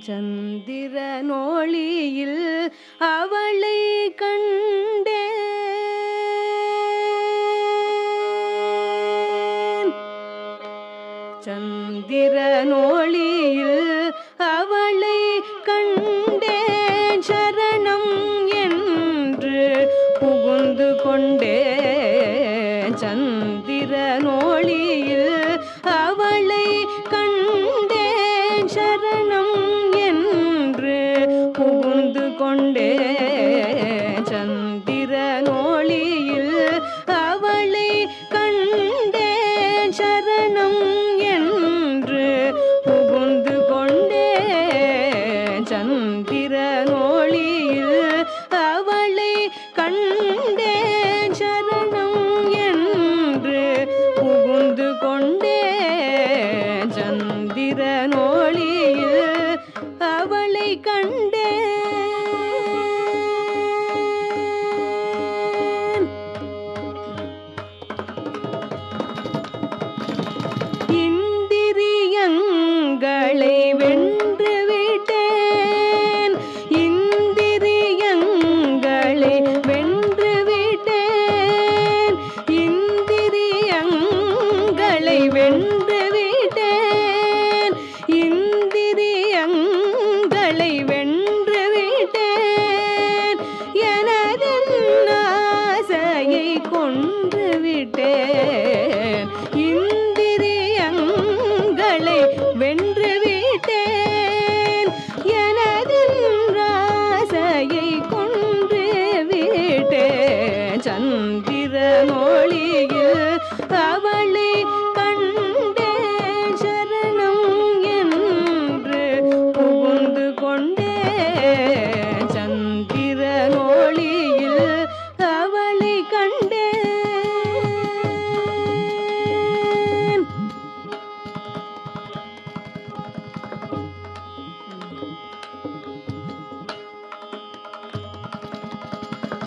சந்திரனொளியில் அவளை கண்டேன். சந்திரனொளியில் அவளை கண்டேன். சரணம் என்று புகுந்து கொண்டேன். சந்திரனொளியில் அவளை கண்டேன். சரணம் என்று புகுந்து கொண்டேன். சந்திரனொளியில் அவளை கண்டேன். சரணம் என்று புகுந்து கொண்டேன். சந்திரனொளியில் அவளை கண்டேன். சரணம் என்று புகுந்து கொண்டேன். சந்திரனொளியில் அவளை கண்டேன். இந்திரியங்களை வென்று விட்டேன். இந்திரியங்களை வென்று விட்டேன். இந்திரியங்களை வென்று விட்டேன். இந்திரியங்களை வென்று விட்டேன். எனதன் ஆசையை கொன்று விட்டேன். இந்திரியங்களை வென்று விட்டேன். எனதன் ஆசையை கொன்று விட்டேன். சந்திரனொளியில் அவளை கண்டேன். சரணம் என்று புகுந்து கொண்டேன். சந்திரனொளியில் அவளை கண்டேன்.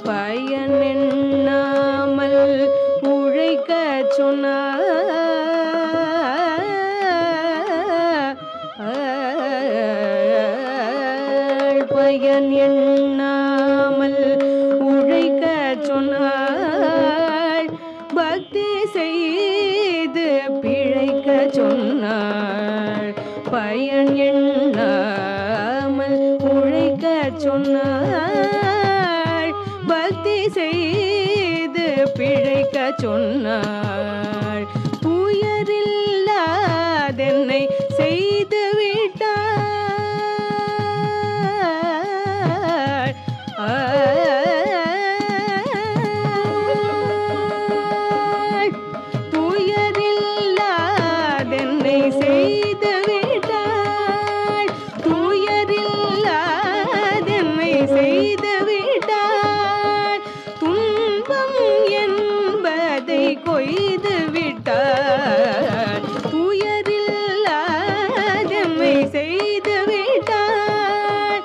பயன் எண்ணாமல் உழைக்க சொன்னாள். பயன் எண்ணாமல் உழைக்க சொன்னாள். பக்தி செய்து பிழைக்க சொன்னாள். பயன் எண்ணாமல் உழைக்க சொன்னாள். பக்தி செய்து பிழைக்க சொன்னாள். உயரில்லாதென்னை செய்து விட்டாள். துயரில்லாதென்னை செய்து விட்டாள். துயரில்லாதென்னை செய்து விட்டாள். துன்பம் என்பதை கொய்து விட்டாள். துயரில்லாதென்னை செய்து விட்டாள்.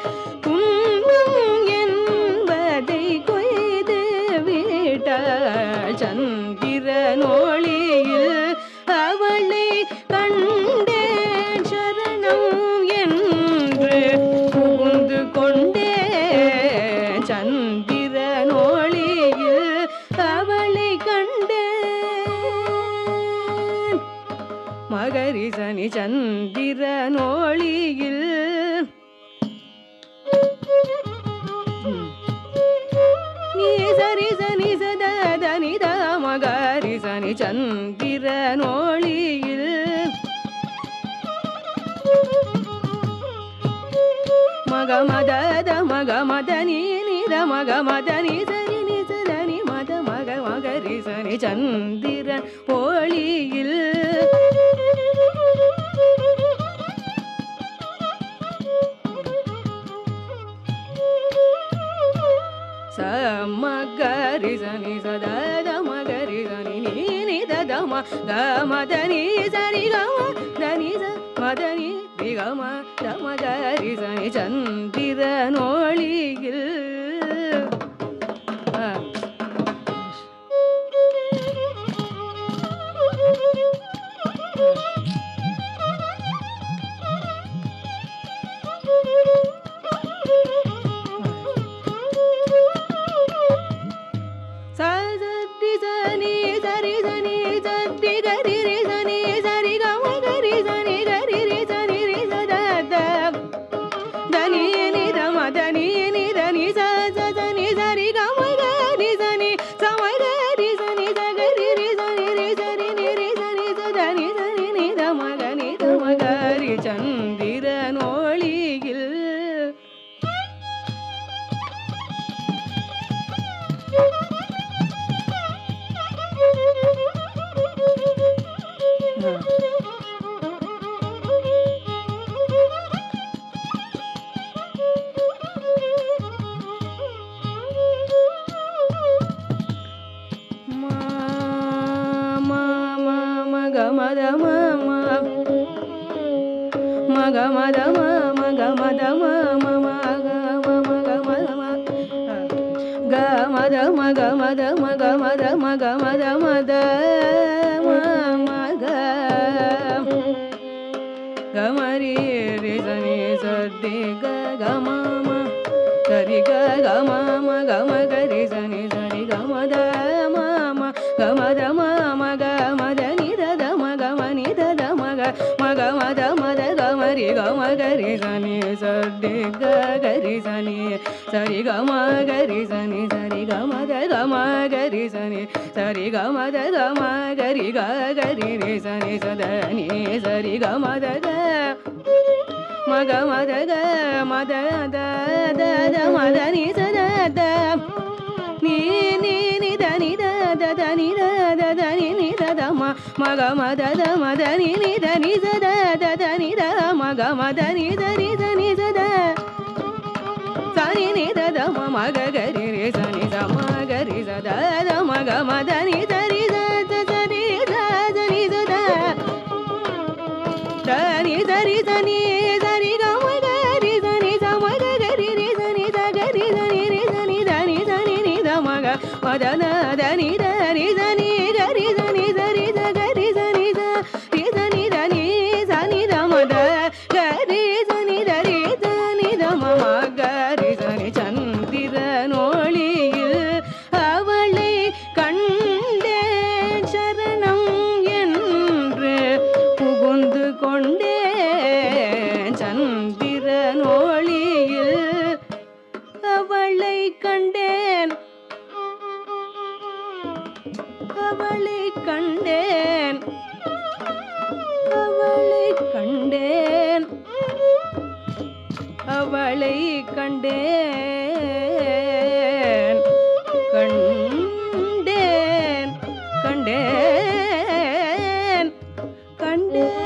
துன்பம் என்பதை கொய்து விட்டாள். சந்திரனொளியில் அவளை கண்டேன். சரணம் என்று புகுந்து கொண்டேன். சந்திரனொளியில் அவளை கண்டேன். மகரி சனி சந்திரனொளியில் நீ சரி சனி சத நித மகரி சனி சந்திரனொளியில் மக மத மக மத நீ நித மக மத நீ சரி நீ சதனி மத மக மகரி சனி சந்திரன் ஒளியில் மகரி சனி சத மகரி சனி நீ நித தம கமதனி சரி கம தனி மதனி திகம தமகரி சனி சந்திரனொளியில் சனி சரி சனி சரி கரி ரி சனி சரி கம கரி சனி கரி ரி சனி ரி சத தனி நி தம தனி நி தனி ச சனி சரி கம கரி சனி சம கரி சனி சகரி ரி சனி ரி சரி நி ரி சனி சதனி சனி நி தம கரி சந்திரன் ஒளியில் Gamari rizani sadi ga gamama sari ga gamama gama gari zani sari gamada mama gamada mama gamada ni da da ma gama ni da da ma ga ma gamada mada gamari gama gari zani sadi ga gari zani sari gama gari zani sari gamada gama gari zani sari gamada gama gari ga gari ri zani sadani sari gamada ga maga mada ga mada da da da mada ni sa da da ni ni ni da ni da da da ni da da da ni ni da da ma maga mada da mada ni ni da ni sa da da da ni da maga mada ni da ni da ni sa da sa ni ni da da ma maga ga ri ri sa ni sa ma ga ri sa da da maga mada ni da ri sa da sa ri sa da ni sa da da ni sa ri sa ni madana dani dani dani gari dani dani da gari dani da ri dani dani dani da mada gari dani dari dani da mama gari dani சந்திரன் ஒளியில் அவளை கண்டேன் சரணம் என்று புகுந்து கொண்டேன் சந்திரன் ஒளியில் அவளை கண்டேன் அவளை கண்டேன் அவளை கண்டேன் அவளை கண்டேன் கண்டேன் கண்டேன் கண்டேன்